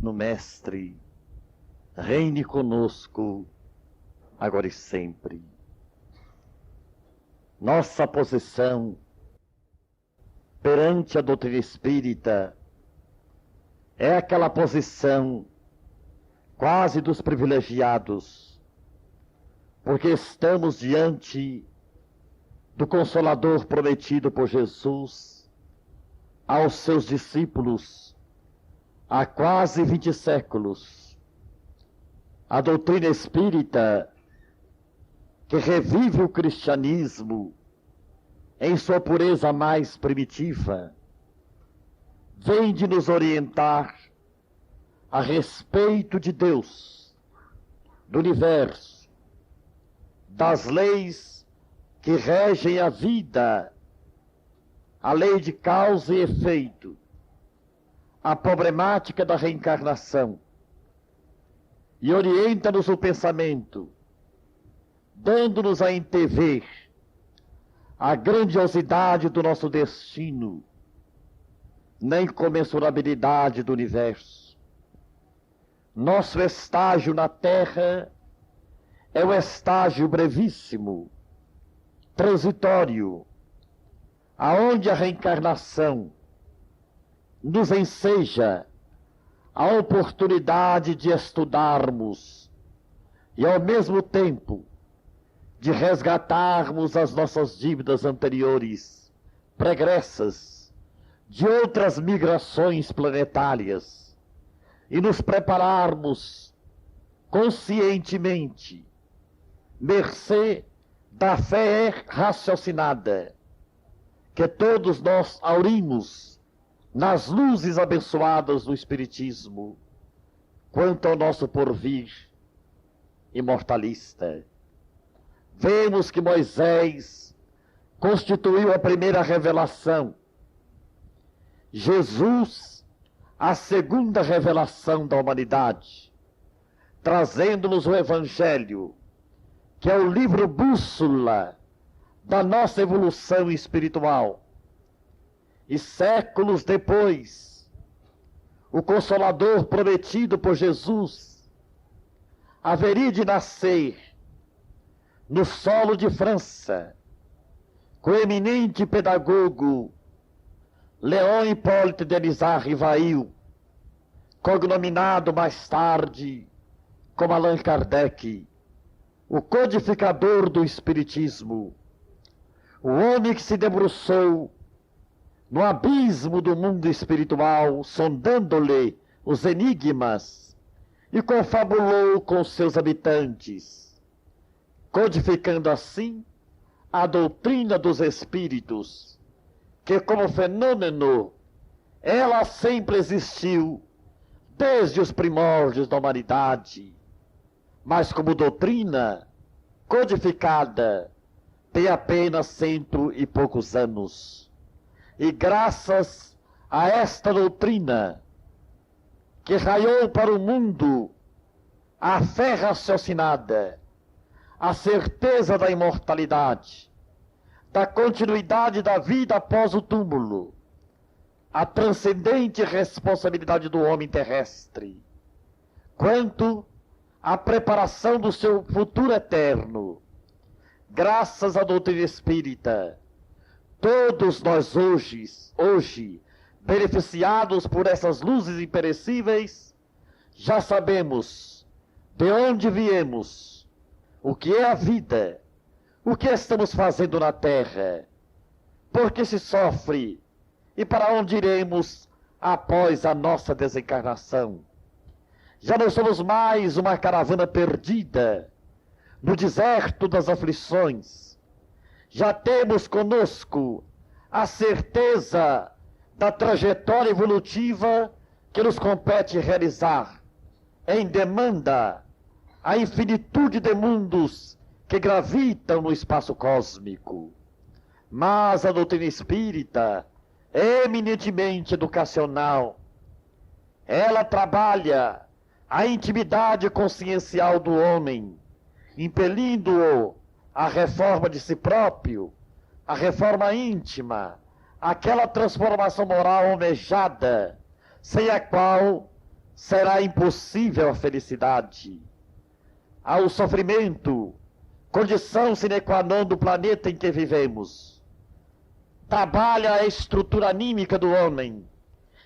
no Mestre, reine conosco, agora e sempre. Nossa posição perante a doutrina espírita é aquela posição quase dos privilegiados, porque estamos diante do Consolador prometido por Jesus aos seus discípulos há quase 20 séculos. A doutrina espírita, que revive o cristianismo em sua pureza mais primitiva, vem de nos orientar a respeito de Deus, do universo, das leis que regem a vida, a lei de causa e efeito, a problemática da reencarnação, e orienta-nos o pensamento, dando-nos a entrever a grandiosidade do nosso destino, na incomensurabilidade do universo. Nosso estágio na Terra é um estágio brevíssimo, transitório, aonde a reencarnação nos enseja a oportunidade de estudarmos e, ao mesmo tempo, de resgatarmos as nossas dívidas anteriores, pregressas, de outras migrações planetárias, e nos prepararmos conscientemente, mercê da fé raciocinada, que todos nós aurimos nas luzes abençoadas do Espiritismo, quanto ao nosso porvir imortalista. Vemos que Moisés constituiu a primeira revelação, Jesus a segunda revelação da humanidade, trazendo-nos o Evangelho, que é o livro bússola da nossa evolução espiritual. E séculos depois, o Consolador prometido por Jesus haveria de nascer no solo de França, com o eminente pedagogo Léon Hippolyte Denisard Rivail, cognominado mais tarde como Allan Kardec, o codificador do Espiritismo, o homem que se debruçou no abismo do mundo espiritual, sondando-lhe os enigmas, e confabulou com seus habitantes, codificando assim a doutrina dos espíritos, que como fenômeno ela sempre existiu desde os primórdios da humanidade, mas como doutrina codificada tem apenas 100 e poucos anos. E graças a esta doutrina, que raiou para o mundo a fé raciocinada, a certeza da imortalidade, da continuidade da vida após o túmulo, a transcendente responsabilidade do homem terrestre, quanto à preparação do seu futuro eterno, graças à doutrina espírita, todos nós hoje, beneficiados por essas luzes imperecíveis, já sabemos de onde viemos, o que é a vida, o que estamos fazendo na Terra, por que se sofre e para onde iremos após a nossa desencarnação. Já não somos mais uma caravana perdida no deserto das aflições. Já temos conosco a certeza da trajetória evolutiva que nos compete realizar, em demanda a infinitude de mundos que gravitam no espaço cósmico. Mas a doutrina espírita é eminentemente educacional. Ela trabalha a intimidade consciencial do homem, impelindo-o à reforma de si próprio, à reforma íntima, aquela transformação moral almejada, sem a qual será impossível a felicidade. Ao sofrimento, condição sine qua non do planeta em que vivemos. Trabalha a estrutura anímica do homem,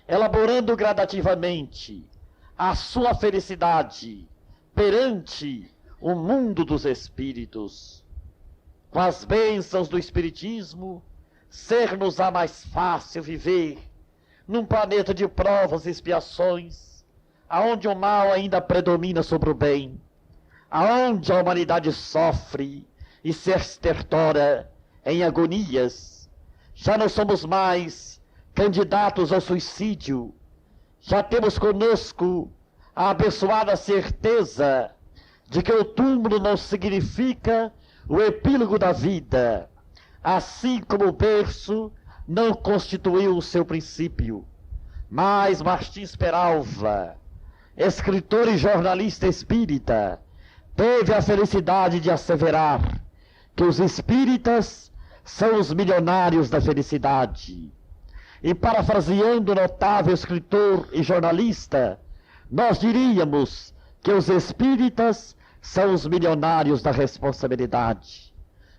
elaborando gradativamente a sua felicidade perante o mundo dos espíritos. Com as bênçãos do espiritismo, ser-nos-á mais fácil viver num planeta de provas e expiações, aonde o mal ainda predomina sobre o bem, aonde a humanidade sofre e se estertora em agonias. Já não somos mais candidatos ao suicídio, já temos conosco a abençoada certeza de que o túmulo não significa o epílogo da vida, assim como o berço não constituiu o seu princípio. Mas Martins Peralva, escritor e jornalista espírita, teve a felicidade de asseverar que os espíritas são os milionários da felicidade. E parafraseando o notável escritor e jornalista, nós diríamos que os espíritas são os milionários da responsabilidade.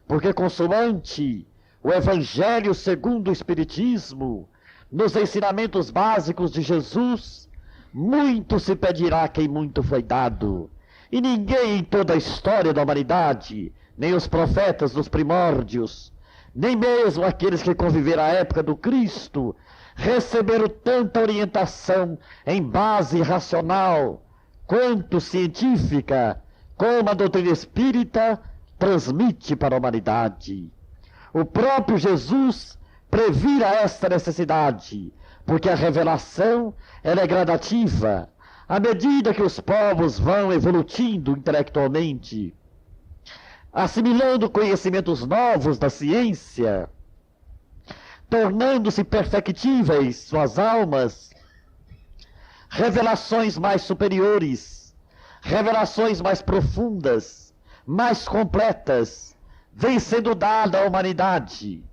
Porque consoante o Evangelho segundo o Espiritismo, nos ensinamentos básicos de Jesus, muito se pedirá quem muito foi dado. E ninguém em toda a história da humanidade, nem os profetas dos primórdios, nem mesmo aqueles que conviveram à época do Cristo, receberam tanta orientação em base racional quanto científica, como a doutrina espírita transmite para a humanidade. O próprio Jesus previra esta necessidade, porque a revelação ela é gradativa. À medida que os povos vão evoluindo intelectualmente, assimilando conhecimentos novos da ciência, tornando-se perfectíveis suas almas, revelações mais superiores, revelações mais profundas, mais completas, vem sendo dada à humanidade.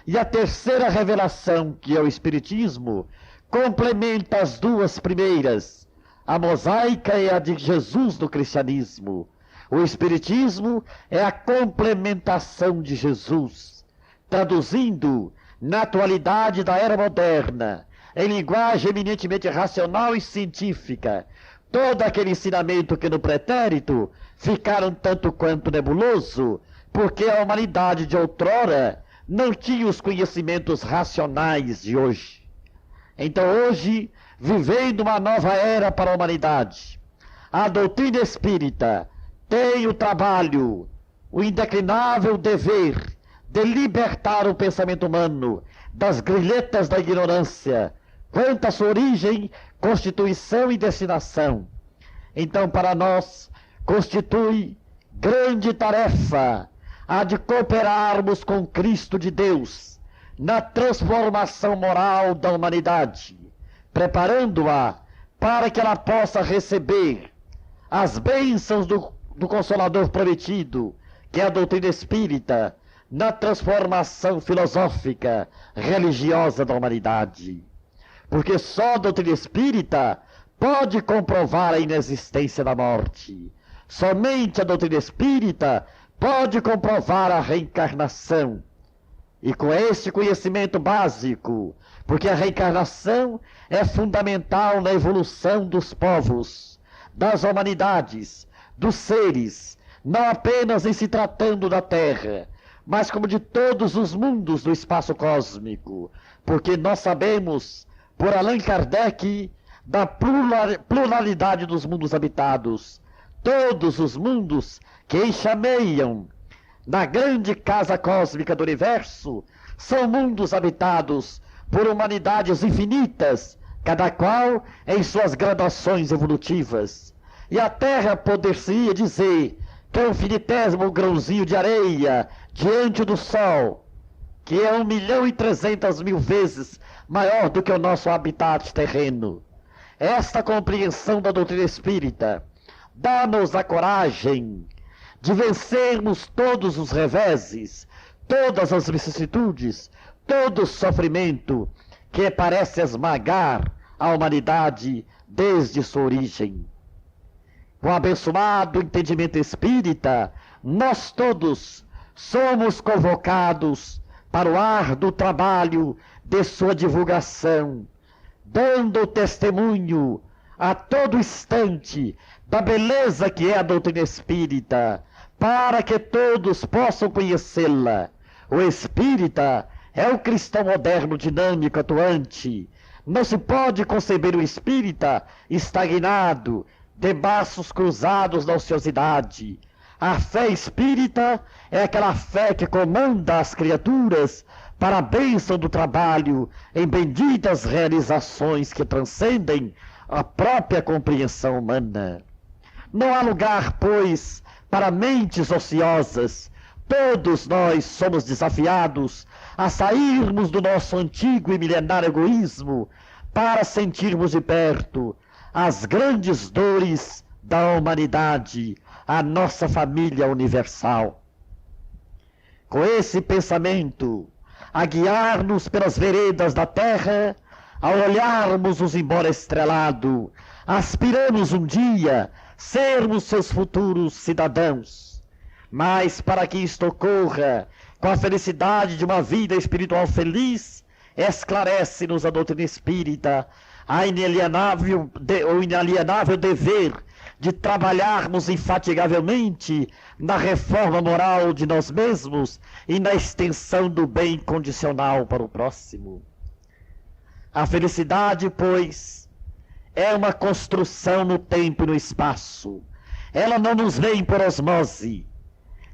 E a terceira revelação, que é o Espiritismo, complementa as duas primeiras, a mosaica e a de Jesus do cristianismo. O Espiritismo é a complementação de Jesus, traduzindo na atualidade da era moderna, em linguagem eminentemente racional e científica, todo aquele ensinamento que no pretérito ficaram tanto quanto nebuloso, porque a humanidade de outrora não tinha os conhecimentos racionais de hoje. Então hoje, vivendo uma nova era para a humanidade, a doutrina espírita tem o trabalho, o indeclinável dever de libertar o pensamento humano das grilhetas da ignorância quanto à sua origem, constituição e destinação. Então, para nós, constitui grande tarefa a de cooperarmos com Cristo de Deus na transformação moral da humanidade, preparando-a para que ela possa receber as bênçãos do Consolador prometido, que é a doutrina espírita, na transformação filosófica, religiosa da humanidade. Porque só a doutrina espírita pode comprovar a inexistência da morte. Somente a doutrina espírita pode comprovar a reencarnação. E com esse conhecimento básico, porque a reencarnação é fundamental na evolução dos povos, das humanidades, dos seres, não apenas em se tratando da Terra, mas como de todos os mundos do espaço cósmico, porque nós sabemos, por Allan Kardec, da pluralidade dos mundos habitados. Todos os mundos que enxameiam na grande casa cósmica do universo são mundos habitados por humanidades infinitas, cada qual em suas gradações evolutivas. E a Terra poder-se-ia dizer que é um finitésimo grãozinho de areia diante do Sol, que é 1.300.000 vezes maior do que o nosso habitat terreno. Esta compreensão da doutrina espírita dá-nos a coragem de vencermos todos os reveses, todas as vicissitudes, todo o sofrimento que parece esmagar a humanidade desde sua origem. Com o abençoado entendimento espírita, nós todos somos convocados para o árduo trabalho de sua divulgação, dando testemunho a todo instante da beleza que é a doutrina espírita, para que todos possam conhecê-la. O espírita é o cristão moderno, dinâmico, atuante. Não se pode conceber o espírita estagnado, de braços cruzados na ociosidade. A fé espírita é aquela fé que comanda as criaturas para a bênção do trabalho em benditas realizações que transcendem a própria compreensão humana. Não há lugar, pois, para mentes ociosas. Todos nós somos desafiados a sairmos do nosso antigo e milenário egoísmo para sentirmos de perto as grandes dores da humanidade, a nossa família universal. Com esse pensamento, a guiar-nos pelas veredas da terra, ao olharmos os embora estrelado, aspiramos um dia sermos seus futuros cidadãos. Mas para que isto ocorra com a felicidade de uma vida espiritual feliz, esclarece-nos a doutrina espírita o inalienável dever de trabalharmos infatigavelmente na reforma moral de nós mesmos e na extensão do bem condicional para o próximo. A felicidade, pois, é uma construção no tempo e no espaço. Ela não nos vem por osmose,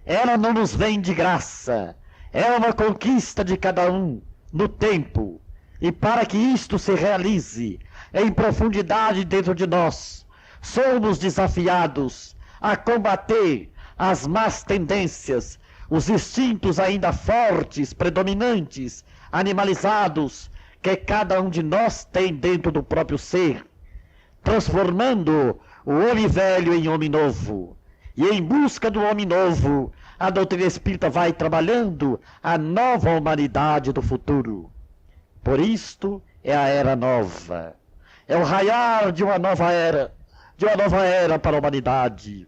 ela não nos vem de graça, é uma conquista de cada um no tempo. E para que isto se realize em profundidade dentro de nós, somos desafiados a combater as más tendências, os instintos ainda fortes, predominantes, animalizados, que cada um de nós tem dentro do próprio ser, transformando o homem velho em homem novo. E em busca do homem novo, a doutrina espírita vai trabalhando a nova humanidade do futuro. Por isto é a era nova, é o raiar de uma nova era para a humanidade.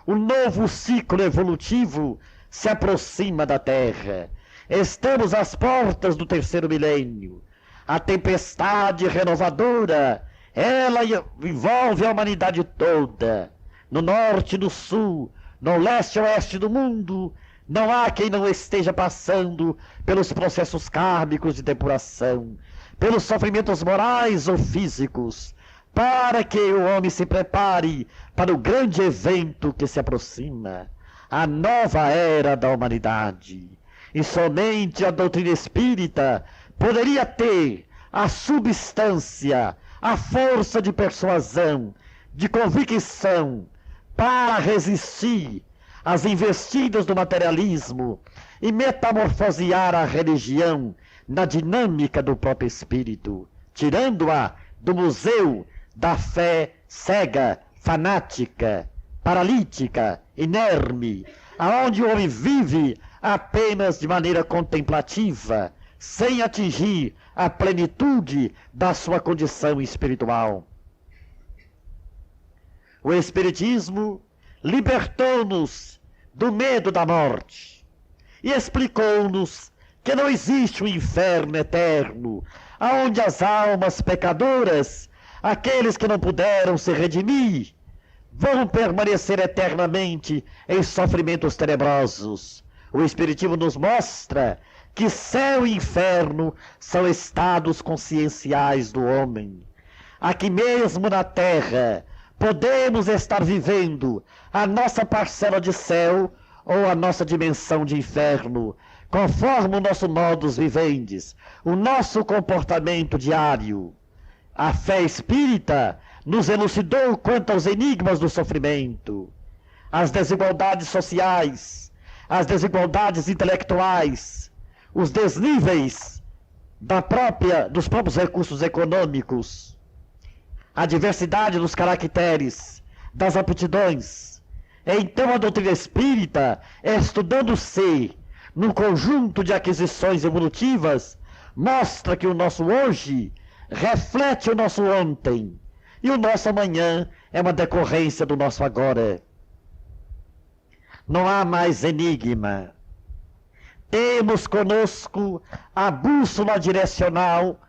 O novo ciclo evolutivo se aproxima da Terra. Estamos às portas do terceiro milênio. A tempestade renovadora, ela envolve a humanidade toda. No norte e no sul, no leste e oeste do mundo, não há quem não esteja passando pelos processos kármicos de depuração, pelos sofrimentos morais ou físicos, para que o homem se prepare para o grande evento que se aproxima, a nova era da humanidade. E somente a doutrina espírita poderia ter a substância, a força de persuasão, de convicção, para resistir às investidas do materialismo e metamorfosear a religião na dinâmica do próprio espírito, tirando-a do museu da fé cega, fanática, paralítica, inerme, aonde o homem vive apenas de maneira contemplativa, sem atingir a plenitude da sua condição espiritual. O Espiritismo libertou-nos do medo da morte e explicou-nos que não existe um inferno eterno, aonde as almas pecadoras, aqueles que não puderam se redimir, vão permanecer eternamente em sofrimentos tenebrosos. O Espiritismo nos mostra que céu e inferno são estados conscienciais do homem. Aqui mesmo na Terra, podemos estar vivendo a nossa parcela de céu ou a nossa dimensão de inferno, conforme o nosso modus vivendi, o nosso comportamento diário. A fé espírita nos elucidou quanto aos enigmas do sofrimento, as desigualdades sociais, as desigualdades intelectuais, os desníveis dos próprios recursos econômicos, a diversidade dos caracteres, das aptidões. Então a doutrina espírita, estudando-se num conjunto de aquisições evolutivas, mostra que o nosso hoje reflete o nosso ontem, e o nosso amanhã é uma decorrência do nosso agora. Não há mais enigma. Temos conosco a bússola direcional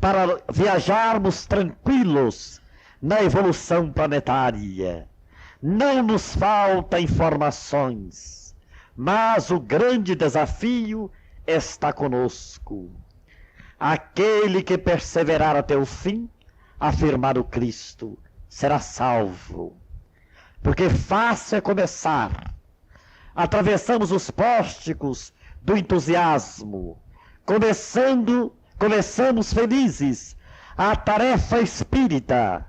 para viajarmos tranquilos na evolução planetária. Não nos falta informações, mas o grande desafio está conosco. Aquele que perseverar até o fim, afirmar o Cristo, será salvo. Porque fácil é começar. Atravessamos os pórticos do entusiasmo. Começamos felizes a tarefa espírita,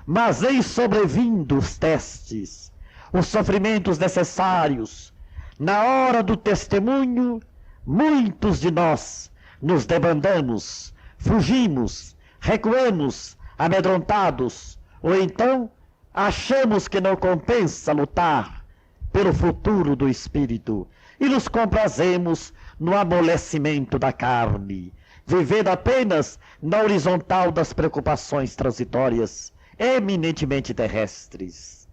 mas eis sobrevindo os testes, os sofrimentos necessários. Na hora do testemunho, muitos de nós nos debandamos, fugimos, recuamos, amedrontados, ou então achamos que não compensa lutar pelo futuro do espírito e nos comprazemos no amolecimento da carne, vivendo apenas na horizontal das preocupações transitórias, eminentemente terrestres.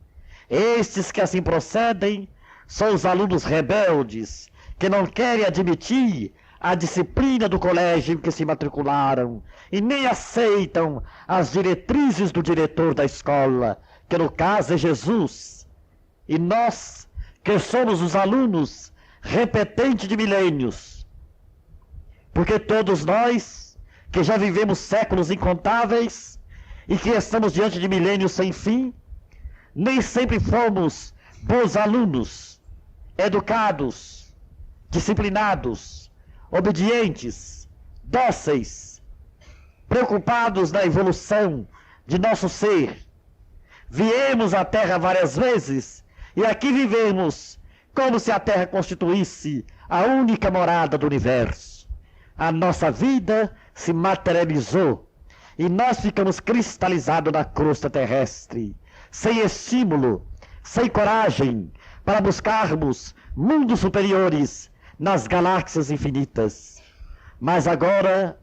Estes que assim procedem são os alunos rebeldes que não querem admitir a disciplina do colégio em que se matricularam e nem aceitam as diretrizes do diretor da escola, que no caso é Jesus. E nós, que somos os alunos repetentes de milênios, porque todos nós, que já vivemos séculos incontáveis e que estamos diante de milênios sem fim, nem sempre fomos bons alunos, educados, disciplinados, obedientes, dóceis, preocupados na evolução de nosso ser. Viemos à Terra várias vezes e aqui vivemos como se a Terra constituísse a única morada do universo. A nossa vida se materializou e nós ficamos cristalizados na crosta terrestre, sem estímulo, sem coragem para buscarmos mundos superiores nas galáxias infinitas. Mas agora,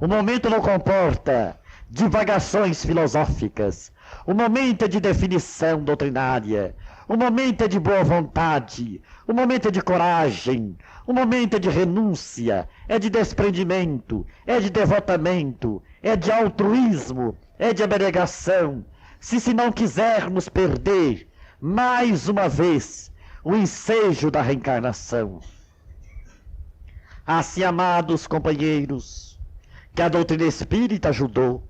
o momento não comporta divagações filosóficas, o momento é de definição doutrinária, o momento é de boa vontade, o momento é de coragem, o momento é de renúncia, é de desprendimento, é de devotamento, é de altruísmo, é de abnegação. Se não quisermos perder, mais uma vez, o ensejo da reencarnação. Assim, amados companheiros, que a doutrina espírita ajudou,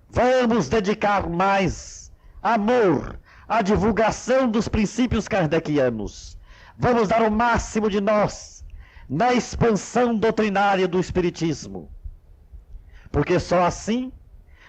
vamos dedicar mais amor à divulgação dos princípios kardecianos. Vamos dar o máximo de nós na expansão doutrinária do Espiritismo. Porque só assim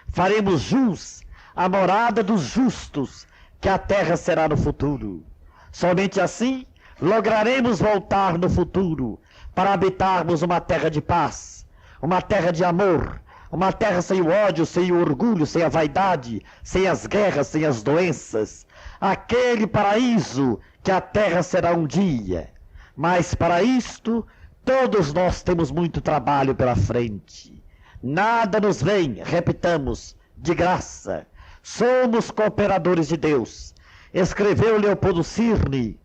faremos jus à morada dos justos que a Terra será no futuro. Somente assim lograremos voltar no futuro para habitarmos uma terra de paz, uma terra de amor, uma terra sem o ódio, sem o orgulho, sem a vaidade, sem as guerras, sem as doenças. Aquele paraíso que a terra será um dia. Mas para isto, todos nós temos muito trabalho pela frente. Nada nos vem, repitamos, de graça. Somos cooperadores de Deus. Escreveu Leopoldo Cirne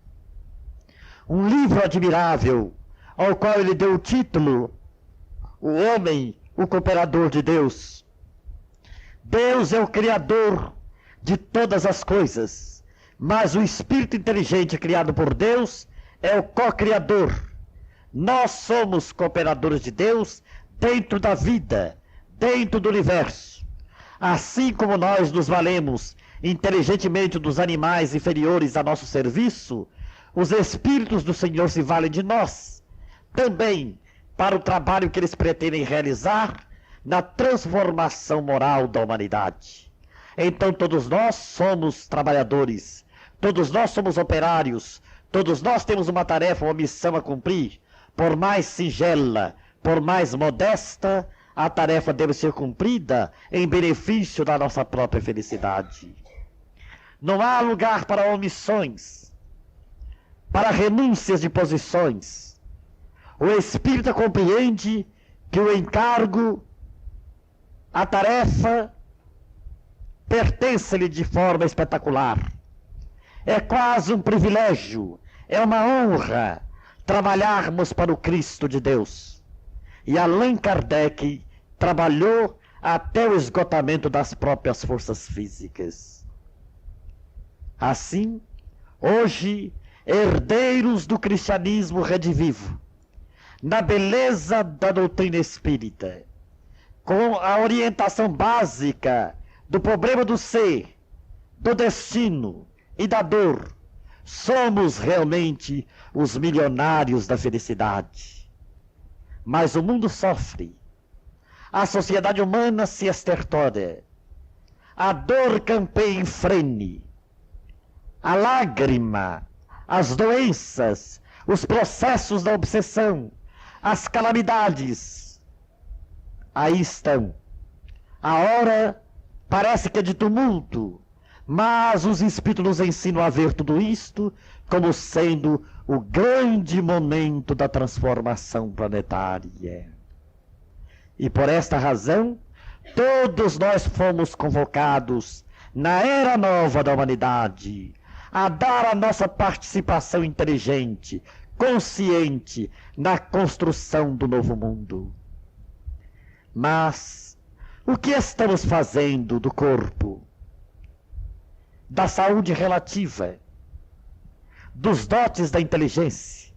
um livro admirável, ao qual ele deu o título O Homem, o Cooperador de Deus. Deus é o Criador de todas as coisas, mas o Espírito inteligente criado por Deus é o co-criador. Nós somos cooperadores de Deus dentro da vida, dentro do universo. Assim como nós nos valemos inteligentemente dos animais inferiores a nosso serviço, os Espíritos do Senhor se valem de nós, também para o trabalho que eles pretendem realizar na transformação moral da humanidade. Então todos nós somos trabalhadores, todos nós somos operários, todos nós temos uma tarefa, uma missão a cumprir. Por mais singela, por mais modesta, a tarefa deve ser cumprida em benefício da nossa própria felicidade. Não há lugar para omissões, para renúncias de posições. O espírita compreende que o encargo A tarefa pertence-lhe de forma espetacular. É quase um privilégio, é uma honra trabalharmos para o Cristo de Deus. E Allan Kardec trabalhou até o esgotamento das próprias forças físicas. Assim, hoje, herdeiros do cristianismo redivivo, na beleza da doutrina espírita, com a orientação básica do problema do ser, do destino e da dor, somos realmente os milionários da felicidade. Mas o mundo sofre, a sociedade humana se estertora, a dor campeia em frene, a lágrima, as doenças, os processos da obsessão, as calamidades, aí estão. A hora parece que é de tumulto, mas os Espíritos nos ensinam a ver tudo isto como sendo o grande momento da transformação planetária. E por esta razão, todos nós fomos convocados na era nova da humanidade a dar a nossa participação inteligente, consciente na construção do novo mundo. Mas o que estamos fazendo do corpo, da saúde relativa, dos dotes da inteligência?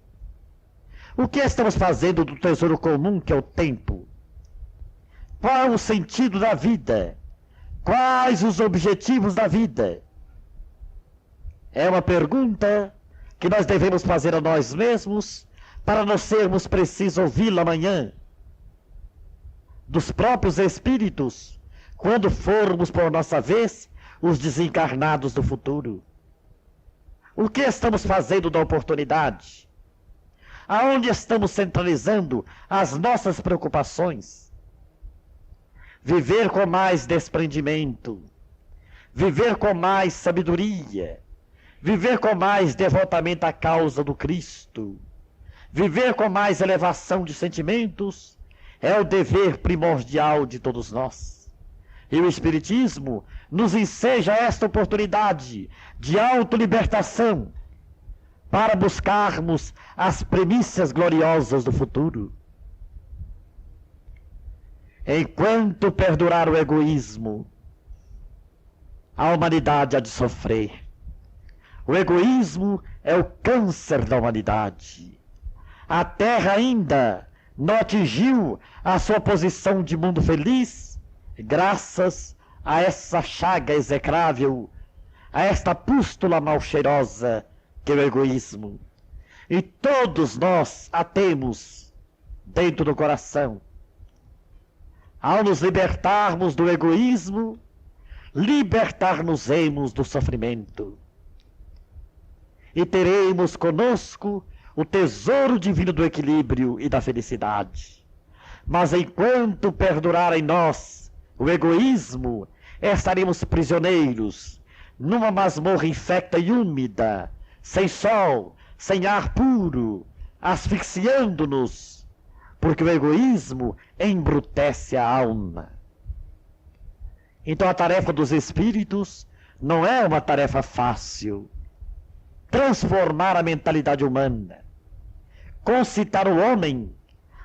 O que estamos fazendo do tesouro comum que é o tempo? Qual o sentido da vida? Quais os objetivos da vida? É uma pergunta que nós devemos fazer a nós mesmos para não sermos precisos ouvi-la amanhã dos próprios espíritos, quando formos por nossa vez os desencarnados do futuro. O que estamos fazendo da oportunidade? Aonde estamos centralizando as nossas preocupações? Viver com mais desprendimento, viver com mais sabedoria, viver com mais devotamento à causa do Cristo, viver com mais elevação de sentimentos, é o dever primordial de todos nós. E o Espiritismo nos enseja esta oportunidade de autolibertação para buscarmos as premissas gloriosas do futuro. Enquanto perdurar o egoísmo, a humanidade há de sofrer. O egoísmo é o câncer da humanidade. A Terra ainda não atingiu a sua posição de mundo feliz, graças a essa chaga execrável, a esta pústula mal cheirosa que é o egoísmo. E todos nós a temos dentro do coração. Ao nos libertarmos do egoísmo, libertar-nos-emos do sofrimento. E teremos conosco o tesouro divino do equilíbrio e da felicidade. Mas enquanto perdurar em nós o egoísmo, estaremos prisioneiros numa masmorra infecta e úmida, sem sol, sem ar puro, asfixiando-nos, porque o egoísmo embrutece a alma. Então a tarefa dos espíritos não é uma tarefa fácil. Transformar a mentalidade humana, concitar o homem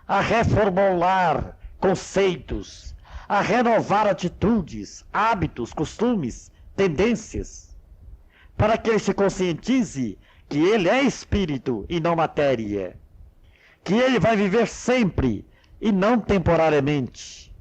a reformular conceitos, a renovar atitudes, hábitos, costumes, tendências, para que ele se conscientize que ele é espírito e não matéria, que ele vai viver sempre e não temporariamente,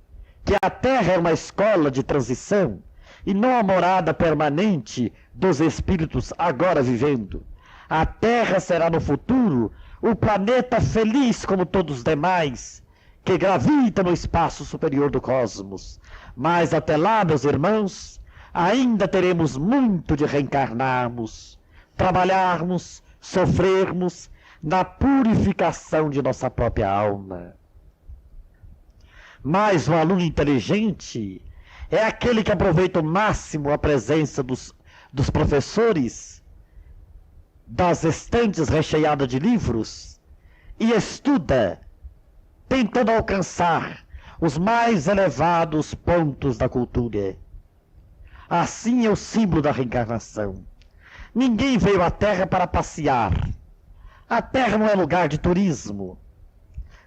que a Terra é uma escola de transição e não a morada permanente dos espíritos agora vivendo. A Terra será no futuro o planeta feliz como todos os demais, que gravita no espaço superior do cosmos. Mas até lá, meus irmãos, ainda teremos muito de reencarnarmos, trabalharmos, sofrermos na purificação de nossa própria alma. Mas um aluno inteligente é aquele que aproveita ao máximo a presença dos professores, das estantes recheadas de livros, e estuda, tentando alcançar os mais elevados pontos da cultura. Assim é o símbolo da reencarnação. Ninguém veio à Terra para passear. A Terra não é lugar de turismo.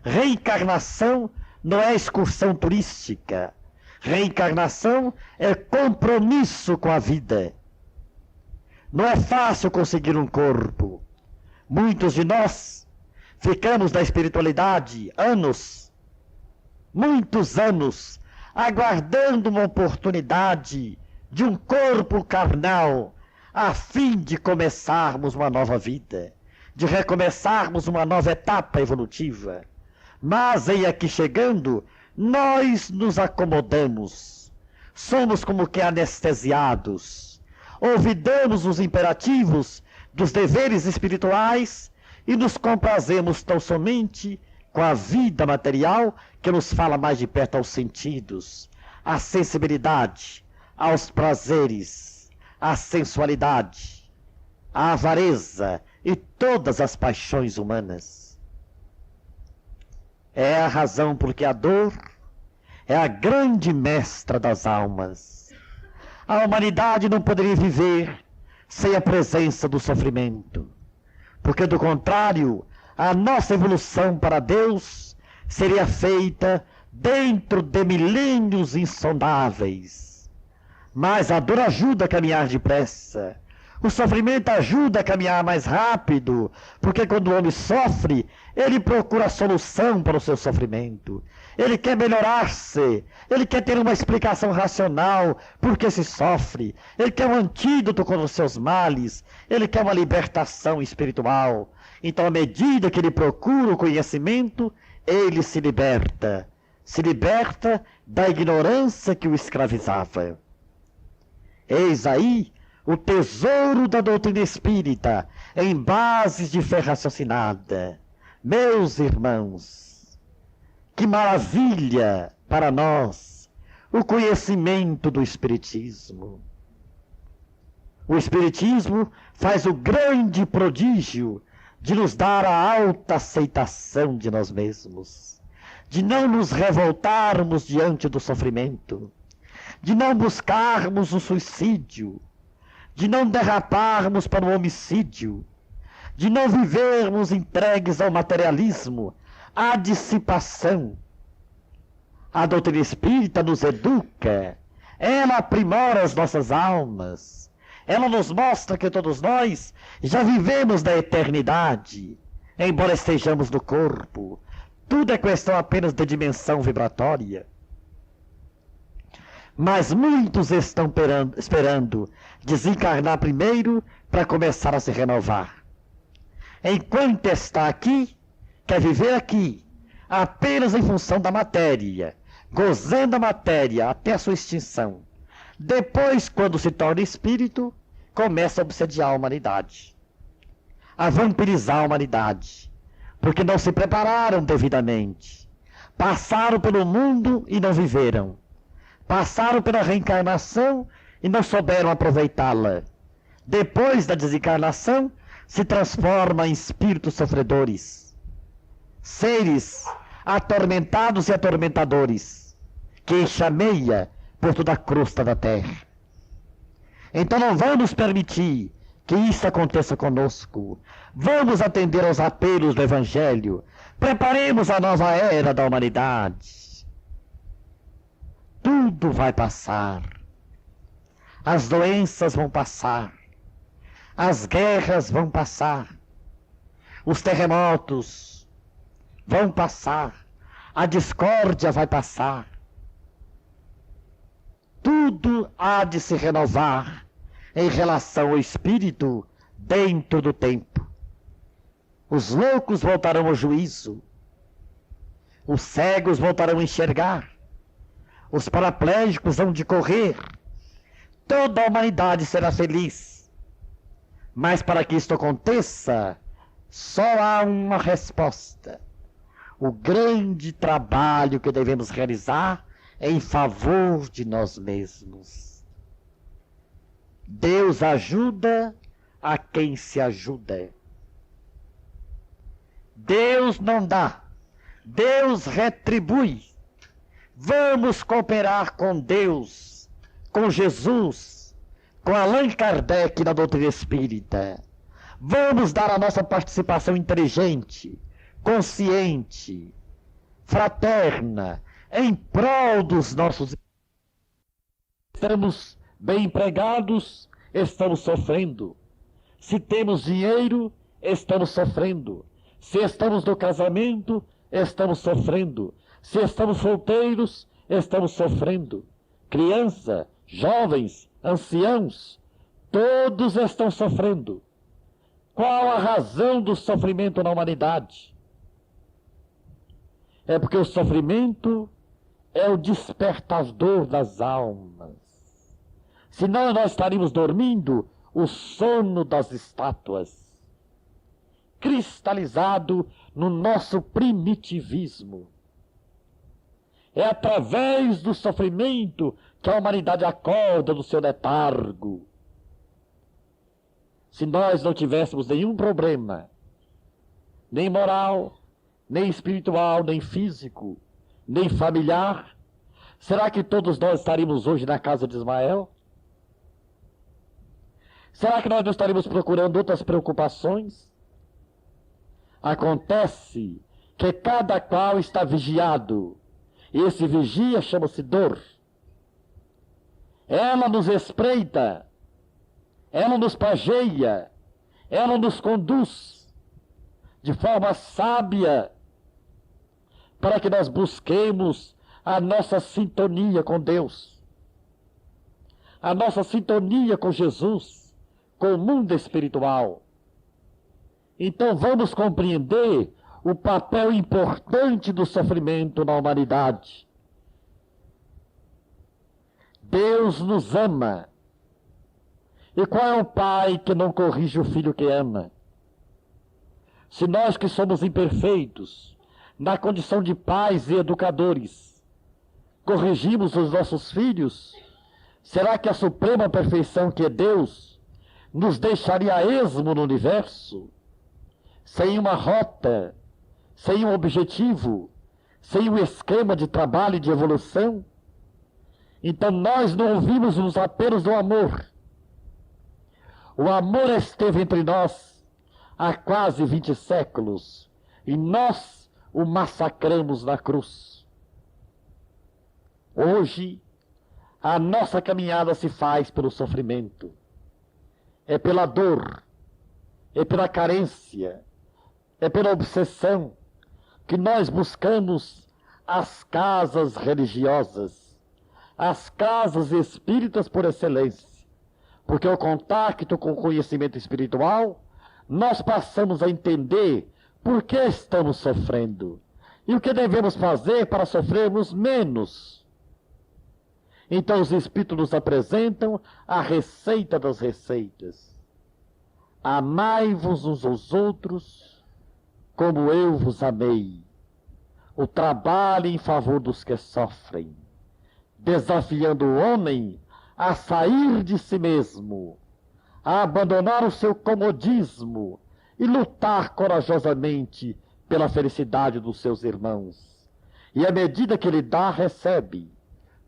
Reencarnação não é excursão turística. Reencarnação é compromisso com a vida. Não é fácil conseguir um corpo. Muitos de nós ficamos na espiritualidade anos, muitos anos, aguardando uma oportunidade de um corpo carnal, a fim de começarmos uma nova vida, de recomeçarmos uma nova etapa evolutiva. Mas aí aqui chegando, nós nos acomodamos, somos como que anestesiados, olvidamos os imperativos dos deveres espirituais e nos comprazemos tão somente com a vida material que nos fala mais de perto aos sentidos, à sensibilidade, aos prazeres, à sensualidade, à avareza e todas as paixões humanas. É a razão porque a dor é a grande mestra das almas. A humanidade não poderia viver sem a presença do sofrimento, porque do contrário, a nossa evolução para Deus seria feita dentro de milênios insondáveis. Mas a dor ajuda a caminhar depressa. O sofrimento ajuda a caminhar mais rápido, porque quando o homem sofre, ele procura a solução para o seu sofrimento. Ele quer melhorar-se, ele quer ter uma explicação racional por que se sofre, ele quer um antídoto contra os seus males, ele quer uma libertação espiritual. Então, à medida que ele procura o conhecimento, ele se liberta da ignorância que o escravizava. Eis aí o tesouro da doutrina espírita, em bases de fé raciocinada. Meus irmãos, que maravilha para nós o conhecimento do Espiritismo. O Espiritismo faz o grande prodígio de nos dar a alta aceitação de nós mesmos, de não nos revoltarmos diante do sofrimento, de não buscarmos o suicídio, de não derraparmos para o homicídio, de não vivermos entregues ao materialismo, à dissipação. A doutrina espírita nos educa, ela aprimora as nossas almas, ela nos mostra que todos nós já vivemos da eternidade, embora estejamos no corpo. Tudo é questão apenas de dimensão vibratória. Mas muitos estão esperando desencarnar primeiro para começar a se renovar. Enquanto está aqui, quer viver aqui, apenas em função da matéria, gozando a matéria até a sua extinção. Depois, quando se torna espírito, começa a obsediar a humanidade, a vampirizar a humanidade, porque não se prepararam devidamente, passaram pelo mundo e não viveram. Passaram pela reencarnação e não souberam aproveitá-la. Depois da desencarnação, se transforma em espíritos sofredores, seres atormentados e atormentadores, que enxameia por toda a crosta da terra. Então não vamos permitir que isso aconteça conosco. Vamos atender aos apelos do Evangelho. Preparemos a nova era da humanidade. Tudo vai passar. As doenças vão passar. As guerras vão passar. Os terremotos vão passar. A discórdia vai passar. Tudo há de se renovar em relação ao espírito dentro do tempo. Os loucos voltarão ao juízo. Os cegos voltarão a enxergar. Os paraplégicos hão de correr. Toda a humanidade será feliz. Mas para que isto aconteça, só há uma resposta. O grande trabalho que devemos realizar em favor de nós mesmos. Deus ajuda a quem se ajuda. Deus não dá. Deus retribui. Vamos cooperar com Deus, com Jesus, com Allan Kardec na doutrina espírita. Vamos dar a nossa participação inteligente, consciente, fraterna, em prol dos nossos. Estamos bem empregados, estamos sofrendo. Se temos dinheiro, estamos sofrendo. Se estamos no casamento, estamos sofrendo. Se estamos solteiros, estamos sofrendo. Criança, jovens, anciãos, todos estão sofrendo. Qual a razão do sofrimento na humanidade? É porque o sofrimento é o despertador das almas. Senão nós estaríamos dormindo o sono das estátuas, cristalizado no nosso primitivismo. É através do sofrimento que a humanidade acorda do seu letargo. Se nós não tivéssemos nenhum problema, nem moral, nem espiritual, nem físico, nem familiar, será que todos nós estaríamos hoje na casa de Ismael? Será que nós não estaríamos procurando outras preocupações? Acontece que cada qual está vigiado. E esse vigia chama-se dor. Ela nos espreita, ela nos pageia, ela nos conduz de forma sábia para que nós busquemos a nossa sintonia com Deus, a nossa sintonia com Jesus, com o mundo espiritual. Então vamos compreender o papel importante do sofrimento na humanidade. Deus nos ama. E qual é o pai que não corrige o filho que ama? Se nós que somos imperfeitos, na condição de pais e educadores, corrigimos os nossos filhos, será que a suprema perfeição que é Deus nos deixaria a esmo no universo? Sem uma rota, sem um objetivo, sem um esquema de trabalho e de evolução? Então nós não ouvimos os apelos do amor. O amor esteve entre nós há quase 20 séculos e nós o massacramos na cruz. Hoje, a nossa caminhada se faz pelo sofrimento. É pela dor, é pela carência, é pela obsessão que nós buscamos as casas religiosas, as casas espíritas por excelência. Porque ao contacto com o conhecimento espiritual, nós passamos a entender por que estamos sofrendo e o que devemos fazer para sofrermos menos. Então os Espíritos nos apresentam a receita das receitas. Amai-vos uns aos outros como eu vos amei. O trabalho em favor dos que sofrem, desafiando o homem a sair de si mesmo, a abandonar o seu comodismo e lutar corajosamente pela felicidade dos seus irmãos. E à medida que ele dá, recebe,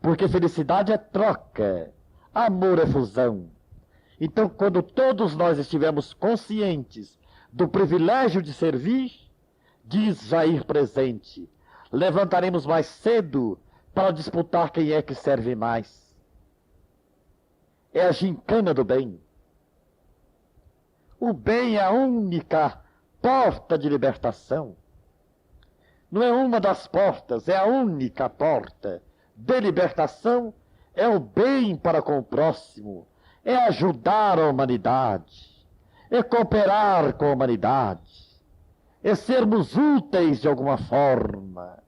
porque felicidade é troca, amor é fusão. Então, quando todos nós estivermos conscientes do privilégio de servir, diz Jair Presente, levantaremos mais cedo para disputar quem é que serve mais. É a gincana do bem. O bem é a única porta de libertação. Não é uma das portas, é a única porta de libertação. É o bem para com o próximo, é ajudar a humanidade, é cooperar com a humanidade, é sermos úteis de alguma forma.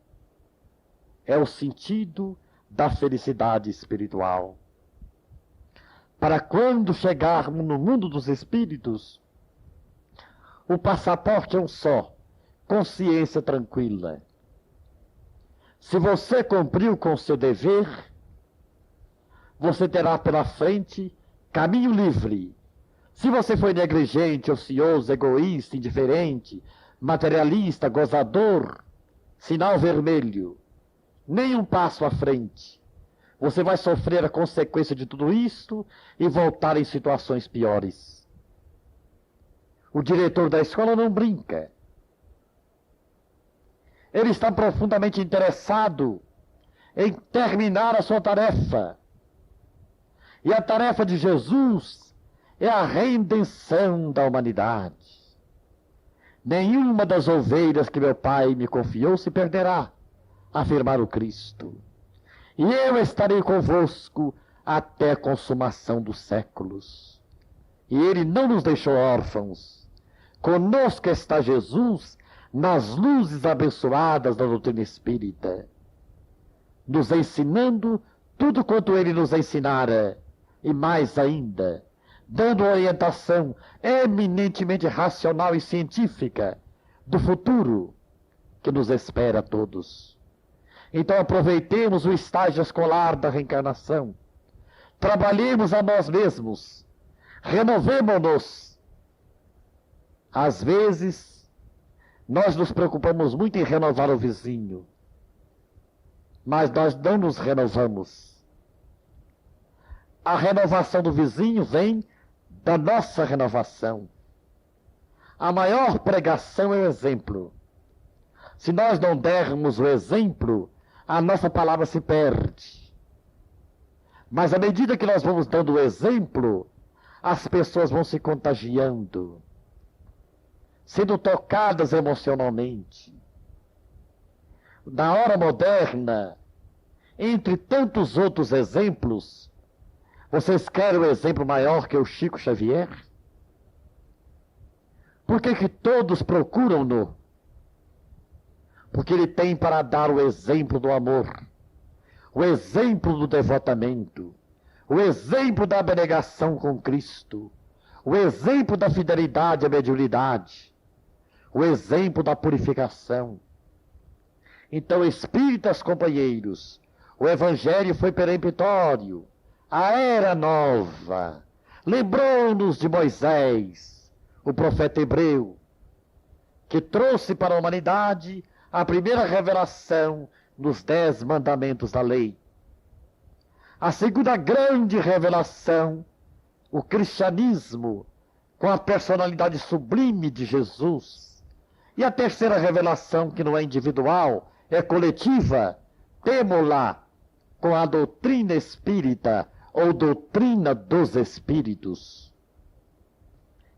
É o sentido da felicidade espiritual. Para quando chegarmos no mundo dos espíritos, o passaporte é um só, consciência tranquila. Se você cumpriu com o seu dever, você terá pela frente caminho livre. Se você foi negligente, ocioso, egoísta, indiferente, materialista, gozador, sinal vermelho. nem um passo à frente. Você vai sofrer a consequência de tudo isso e voltar em situações piores. O diretor da escola não brinca. Ele está profundamente interessado em terminar a sua tarefa. E a tarefa de Jesus é a redenção da humanidade. Nenhuma das ovelhas que meu Pai me confiou se perderá, afirmar o Cristo. E eu estarei convosco até a consumação dos séculos. E ele não nos deixou órfãos. Conosco está Jesus nas luzes abençoadas da doutrina espírita, nos ensinando tudo quanto ele nos ensinara, e mais ainda, dando orientação eminentemente racional e científica do futuro que nos espera a todos. Então aproveitemos o estágio escolar da reencarnação, trabalhemos a nós mesmos, renovemo-nos. Às vezes, nós nos preocupamos muito em renovar o vizinho, mas nós não nos renovamos. A renovação do vizinho vem da nossa renovação. A maior pregação é o exemplo. Se nós não dermos o exemplo, a nossa palavra se perde. Mas à medida que nós vamos dando o exemplo, as pessoas vão se contagiando, sendo tocadas emocionalmente. Na hora moderna, entre tantos outros exemplos, vocês querem um exemplo maior que o Chico Xavier? Por que todos procuram-no? Porque ele tem para dar o exemplo do amor, o exemplo do devotamento, o exemplo da abnegação com Cristo, o exemplo da fidelidade à mediunidade, o exemplo da purificação. Então, espíritas companheiros, o Evangelho foi peremptório. A era nova lembrou-nos de Moisés, o profeta hebreu, que trouxe para a humanidade a primeira revelação nos 10 mandamentos da lei. A segunda grande revelação, o cristianismo, com a personalidade sublime de Jesus. E a terceira revelação, que não é individual, é coletiva, temo-la com a doutrina espírita, ou doutrina dos espíritos.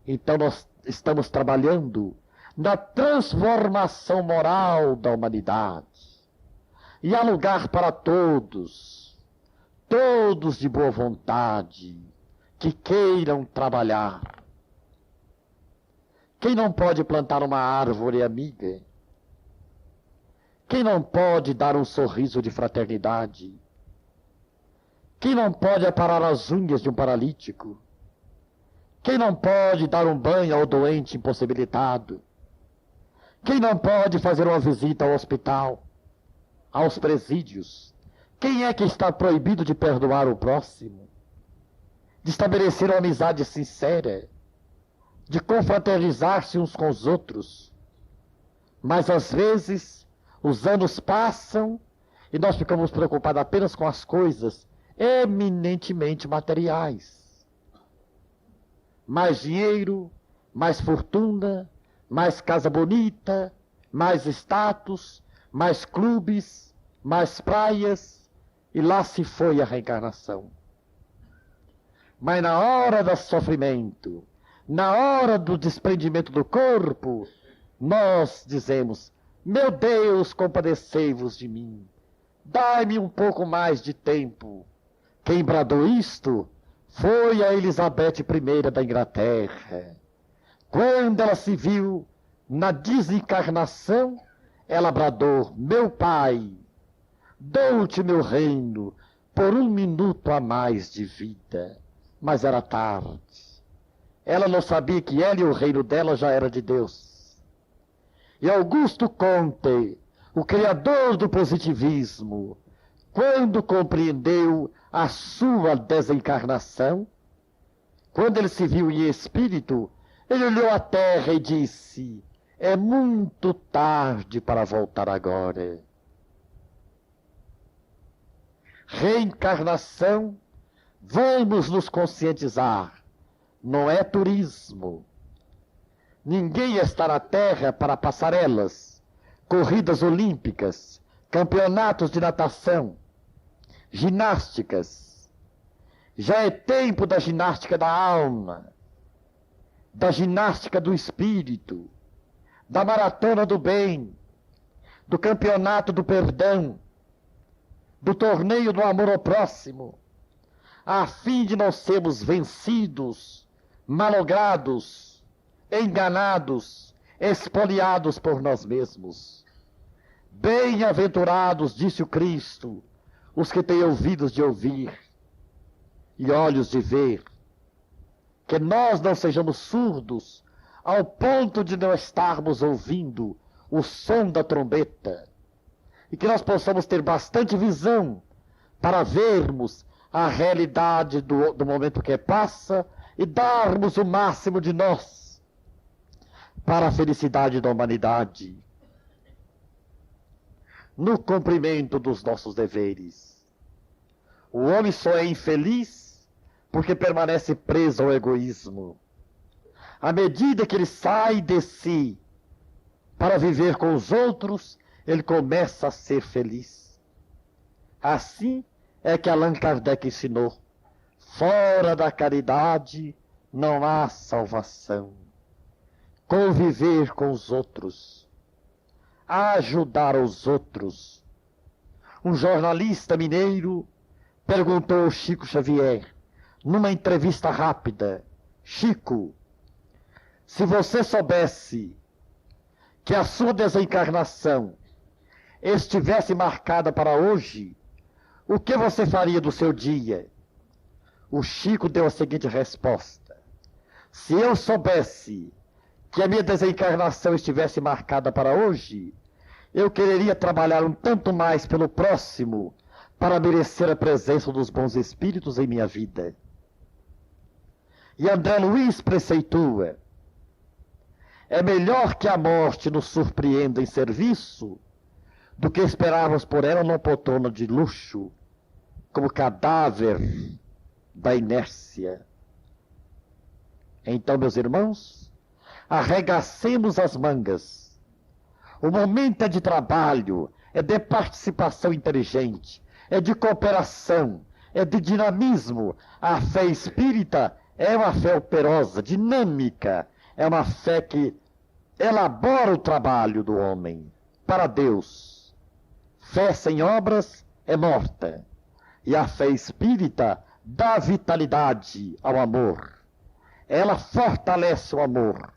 Então nós estamos trabalhando na transformação moral da humanidade. E há lugar para todos, todos de boa vontade, que queiram trabalhar. Quem não pode plantar uma árvore amiga? Quem não pode dar um sorriso de fraternidade? Quem não pode aparar as unhas de um paralítico? Quem não pode dar um banho ao doente impossibilitado? Quem não pode fazer uma visita ao hospital, aos presídios? Quem é que está proibido de perdoar o próximo? De estabelecer uma amizade sincera? De confraternizar-se uns com os outros? Mas às vezes, os anos passam e nós ficamos preocupados apenas com as coisas eminentemente materiais. Mais dinheiro, mais fortuna, mais casa bonita, mais status, mais clubes, mais praias, e lá se foi a reencarnação. Mas na hora do sofrimento, na hora do desprendimento do corpo, nós dizemos: meu Deus, compadecei-vos de mim, dai-me um pouco mais de tempo. Quem bradou isto foi a Elizabeth I da Inglaterra. Quando ela se viu na desencarnação, ela bradou: meu pai, dou-te meu reino por 1 minuto a mais de vida. Mas era tarde. Ela não sabia que ela e o reino dela já era de Deus. E Augusto Comte, o criador do positivismo, quando compreendeu a sua desencarnação, quando ele se viu em espírito, ele olhou a terra e disse: é muito tarde para voltar agora. Reencarnação, vamos nos conscientizar, não é turismo. Ninguém está na Terra para passarelas, corridas olímpicas, campeonatos de natação, ginásticas. Já é tempo da ginástica da alma, da ginástica do espírito, da maratona do bem, do campeonato do perdão, do torneio do amor ao próximo, a fim de não sermos vencidos, malogrados, enganados, expoliados por nós mesmos. Bem-aventurados, disse o Cristo, os que têm ouvidos de ouvir e olhos de ver, que nós não sejamos surdos ao ponto de não estarmos ouvindo o som da trombeta, e que nós possamos ter bastante visão para vermos a realidade do momento que passa e darmos o máximo de nós para a felicidade da humanidade, no cumprimento dos nossos deveres. O homem só é infeliz porque permanece preso ao egoísmo. À medida que ele sai de si para viver com os outros, ele começa a ser feliz. Assim é que Allan Kardec ensinou: fora da caridade não há salvação. Conviver com os outros, ajudar os outros. Um jornalista mineiro perguntou ao Chico Xavier, numa entrevista rápida: Chico, se você soubesse que a sua desencarnação estivesse marcada para hoje, o que você faria do seu dia? O Chico deu a seguinte resposta: se eu soubesse que a minha desencarnação estivesse marcada para hoje, eu quereria trabalhar um tanto mais pelo próximo para merecer a presença dos bons espíritos em minha vida. E André Luiz preceitua: é melhor que a morte nos surpreenda em serviço do que esperarmos por ela numa poltrona de luxo, como cadáver da inércia. Então, meus irmãos, arregacemos as mangas. O momento é de trabalho, é de participação inteligente, é de cooperação, é de dinamismo. A fé espírita é uma fé operosa, dinâmica, é uma fé que elabora o trabalho do homem para Deus. Fé sem obras é morta, e a fé espírita dá vitalidade ao amor. Ela fortalece o amor,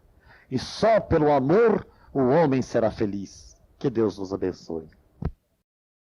e só pelo amor o homem será feliz. Que Deus nos abençoe.